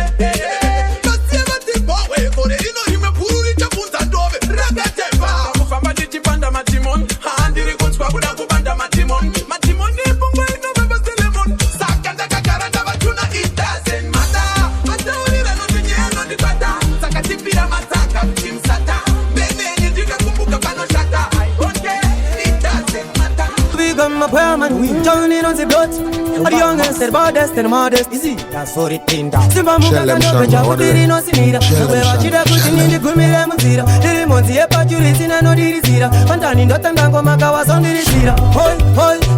Basiema tipowe. Kore ino hime puri chapunza dowe. Ragatepa. Kufamba nitipanda matimon. Handiri kunskwa kuda kubanda matimon. Matimon ni pungwa ino beba selemon. Sakanda kakaranda batuna. It doesn't matter. Bata urira no dunye no dipata. Sakatipira mataka mchimsata. Bene nidika kumbuka pano shata. I don't care. It doesn't matter. We got my prayer man, we turning on the blood. Are the youngest, the baddest, and the modest. Easy, that's what it been down. Simba muka kando pecha kutiri no sinira. Kwe wachida kutini ndi kumile mzira. Diri monzi epa juri zina no diri zira. Pantani ndota ndango maka wason diri zira. Hoi,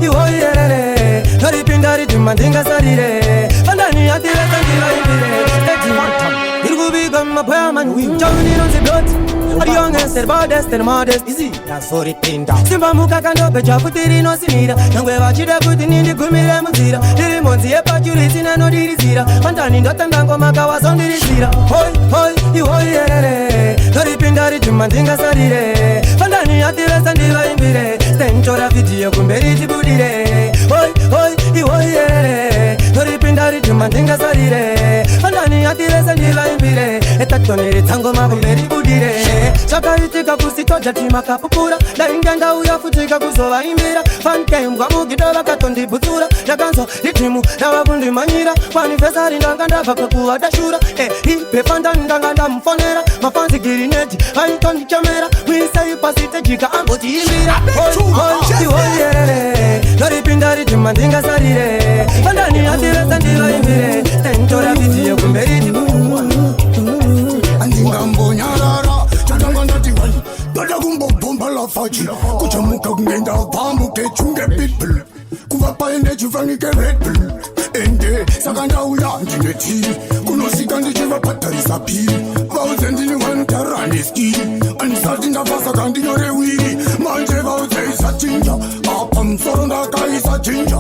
hoi yerere. Nori pindari jumandinga sarire. Pantani atire sandira indire. Steady man. Irgu we got my prayer man, we turning on the blood. Are the youngest, the baddest, and the modest. Easy, that's what it been down. Simba muka kando pecha kutiri no sinira. Kwe wachida kutini ndi kumile mzira. Diri monzi epa juri zina no diri zira. Pantani ndota ndango maka wason diri zira. Hoi yerere. Nori pindari jumandinga sarire. Pantani atire sandira indire. Stenchora video kumberi jibudire. Hoi yerere. Nori pindari jumandinga sarire. Pantani atire sandira indire. Etatoniri tango makumberi budire. Shaka itika kusitoja tima kapupura. Da ingenda uya futika kuzova imbira. Fanke mbwa mugidala katondi butura. Yaganzo itimu na wabundi manyira. Manifestari ndanganda vakakuwa dashura. Hipe panda ndanganda mfonera. Mafanzi girineji haitoni kamera. Wisa ipasite jika amboti imbira. Hoi yerere. Nori pindari jumandinga sarire. Pandani atire sandila imbire. Stenchora video kumberi jibudire. Andingambo nyarara Chandanga ndati wali Dada kumbo bomba la faji Kuchamuka ngenda Pamu ke chunge people Kuva paende ndichifanike Red Bull ende saka ndauya ndine tii kunosvika ndichivapattarisa piri vauze ndini wantarane skiri andisati ndabva saka ndinyore wiri manje vauze isachinja apa musoro ndakaisa chinja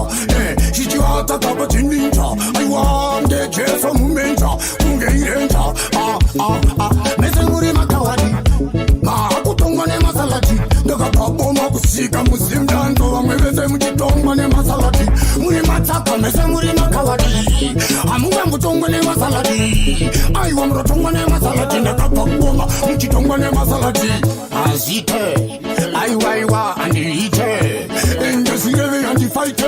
chichivatakapa chininja aiwa ndejeso mumenja kunge irenja mese muri makawadi maakutongwa nemasalati ndakababoma kusika muzimdando vamwe vese muchitongwa nemasalati muri matsaka mese muri makawadi hamungangutongwa nemasalati aiwa murotongwa nemasalati ndakababoma muchitongwa nemasalati azite aiwaiwa andiite endezireve andifaite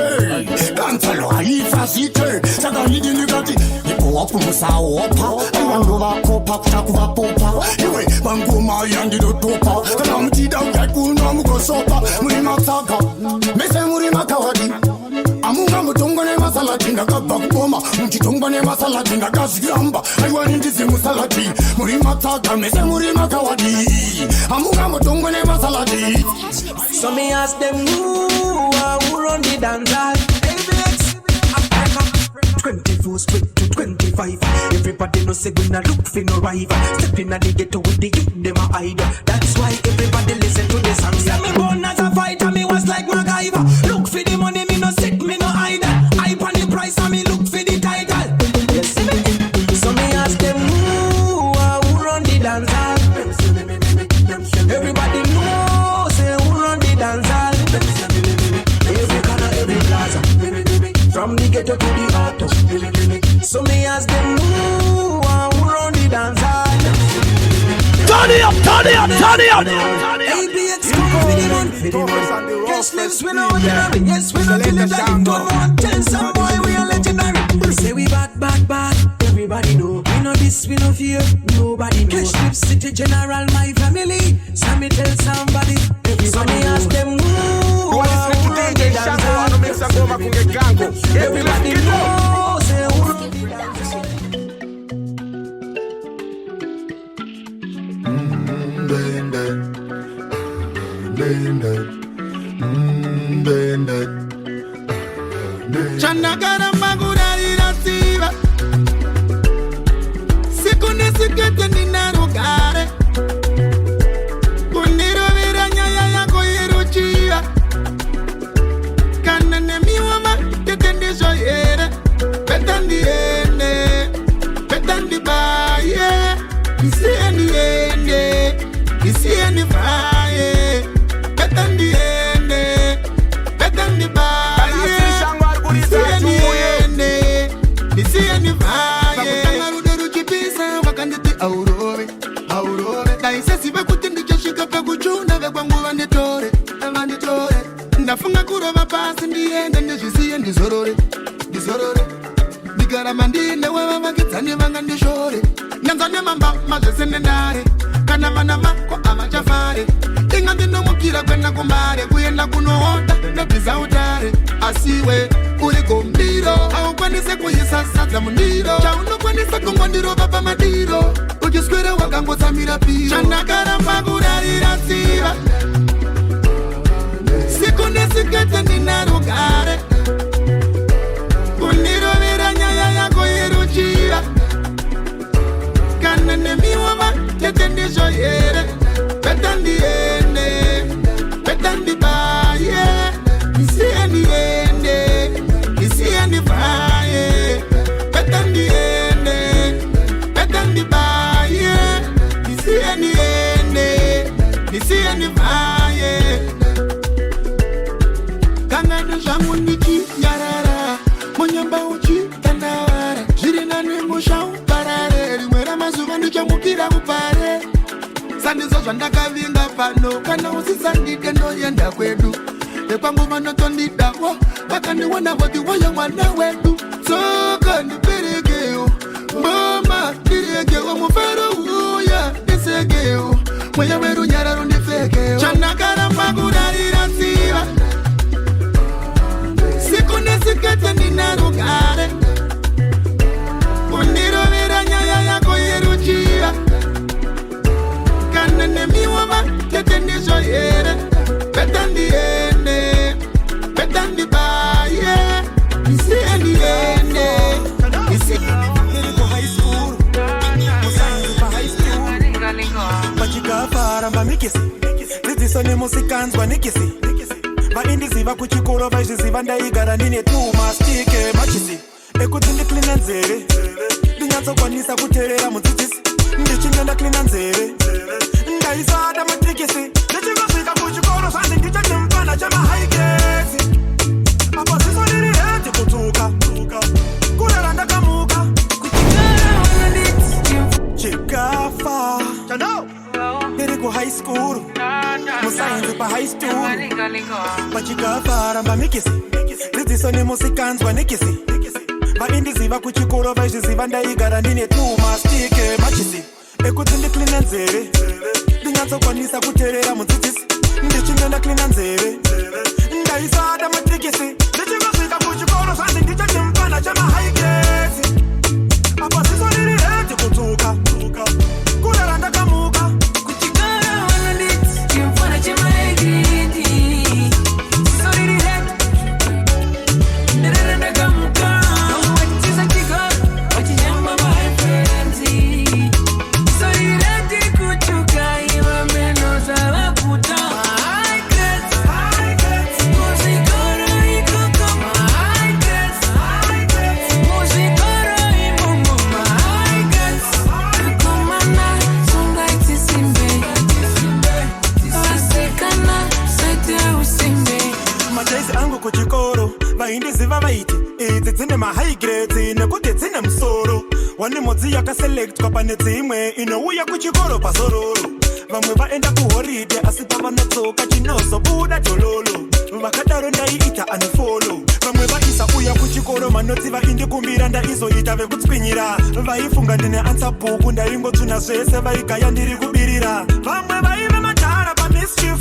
kansalo haifazite saka nditi ndikati ipowapumusawopa aivandu vakopa kutakuvapopa iwe vangoma yandidotopa kana muchida ukaikuna mukosopa muri matsaka mese muri makawadi amunga mutongwa nemasalati ndakabva kuboma muchitongwa nemasalati ndakazviramba aiwani ndizi musalati muri matsaka mese muri makawadi amunga mutongwa nemasalati. So me ask them who run the dancehall. Africa 24 straight to 25. Everybody know say we not look for no rival. Step in the ghetto with the youth them a hide. That's why everybody listen to the song. Yeah, me born as a fighter, me was like MacGyver. Look for the money, me no sick, me no hide. I pon the price and me look for the title. Yes, so me ask them who run the dancehall. Everybody know say who run the dancehall. Every corner, every plaza, from the ghetto to the auto. So me ask them who run the dancehall. Turn it up, turn it up, turn it up. ABX come for the money. Cash lives we know ordinary. Yes, we not till it die. Don't want tell some boy we are legendary. Say we bad. Everybody know. We know this, we no fear. Nobody know. Cash lives city general, my family. So me tell somebody. Everybody ask them who run the dancehall. Everybody know. Say who run the dancehall. Chanagara magurari rasiva Sikune sikete ninarugare Kuniro viranya ya koiruchiva Kanane miwama tetendisho yere Petandi ene Petandi baye Isieni ene Isieni baye Petandi ene Petandi baye Isieni baye Kangaruderu chipisa wakanditi aurore Daisesi vekutendi chashika pekuchuna vekwangu vanditore Ndafunga kurova pasi ndiende ndizvisiye ndizorore Ndigarama ndine wewe vakidzani vanga ndishore Nyanzane mamba mazvesende ndare Kana vana vako avachafare Inga ndinomukira kwenda kumare Kuenda kunohota ndabviza utare Asiwe uri gombiro Aukwanise kuisa sadza mundiro Chaunokwanisa kungondirova pamadiro Uchiswere wakangotsamira piro Chandakaramba kurarira tsiva Siku nesikete ndinarugare Kundirovera nyaya yako yeruchiva Kana nemiwama tetendisho yere Petandi ene Petandi baye Isieni ene Isieni baye Petandi ene Petandi baye Isieni ene Isieni baye Kangana jamu niki nyarara Monyamba uchi tanawara Jirina nimusha uparare Rimwera mazuva ndichamukira kupare Sandizo zvandakavinga pano Kana usisandike ndoyenda kwedu Ekwangu vanotondidavo Vakandiwana voti woya mwana wedu Soka ndiperekeo Mama ndirekeo Mufero uya ndisekeo Mweya weru nyararo ndifekeo Chandakaramba kurarira tsiva Siku nesikete ndinarugare Kundirovera nyaya yako yeruchiva Kana nemiwama tetendisho yere Petandi ene Petandi baye mikisi dzidziso nemusikanzwa nikisi vaindiziva kuchikoro vaizviziva ndaigara ndine tumastike machisi ekuti ndiklina nzeve ndinyatsokwanisa kuteerera mudzidzisi ndichinge ndaklina nzeve ndaisada matikisi ndichingasvika kuchikoro zvanzi ndichachimupana chemahaigesi apa ziso riri heti kutuka kurera ndakamuka chikafa ndiri kuhigh school musainzi pahigh stool pachikafa ramba mikisi dzidziso nemusikanzwa nikisi vaindiziva kuchikoro vaizviziva ndaigara ndine tumastike machisi ekuti ndiklina nzeve ndinyatsokwanisa kuteerera mudzidzisi ndichinge ndaklina nzeve ndaisada matikisi ndichingasvika kuchikoro zvanzi ndichachimupana chemahaigesi apa ziso riri heti kutuka kurera ndakamuka kuchikoro vanonditi chimupana chemahaigeti ziso riri heti nderera ndakamuka wachisa chikoro wachishamba maifrenzi ziso riri heti kuchuka iva meno zavakuta majaisi angu kuchikoro vaindiziva vaiti idzi dzine mahigh grades nekuti dzine musoro wani modzi yakaselektwa pane dzimwe inouya kuchikoro pazororo vamwe vaenda kuhoride asi pavanotsoka chinozobuda dololo vakadaro ndaiita unfollow vamwe vaisa uya kuchikoro manotsi vaindikumbira ndaizoita vekutswinyira vaifunga ndine ansabhuku ndaingotsuna zvese vaigaya ndiri kubirira vamwe vaive majara pamischief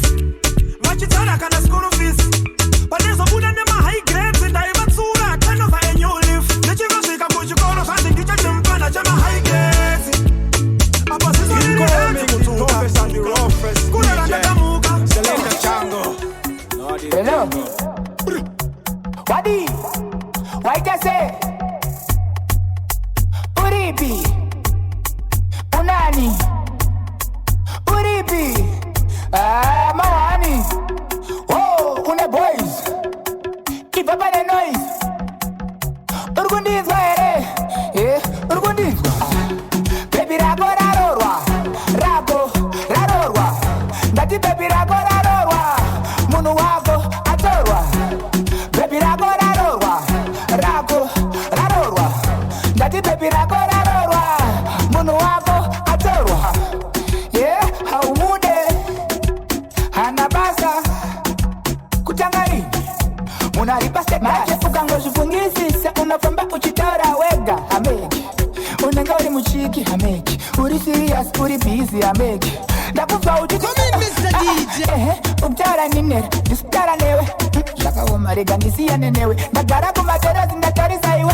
vachitsara kana school fees panezobuda nemahigh grades ndaivatsura kanova enyolif ndichingasvika kuchikoro zvanzi ndichachimupana chemahigh grades apa zizoriri kutuka kurera ndakamuka Hello. Wadi. Waitase. Uripi. Unani. Uripi. Mawani. Oh, une boys. Keep up the noise. Urgundizwa ere. Urgundizwa. Baby rago rarorwa. Rago rarorwa. Ndati baby rago rarorwa. Munu wako atorwa. Baby rago rarorwa. Rago rarorwa. Ndati baby rago rarorwa. Munu wako atorwa. Yeah, haumude. Hanabasa. Kutangari. Unalipa step back. Ukangozvifungisisa unofamba uchitora wega hameki. Unenge uri muchiki hameki. Uri serious uri busy hameki. Ndakufa uchi come in Mr. DJ. Ukutara ninere ndisitara newe. Zvakaoma rega ndisiyane newe. Ndagara kumaterasi ndatarisa iwe.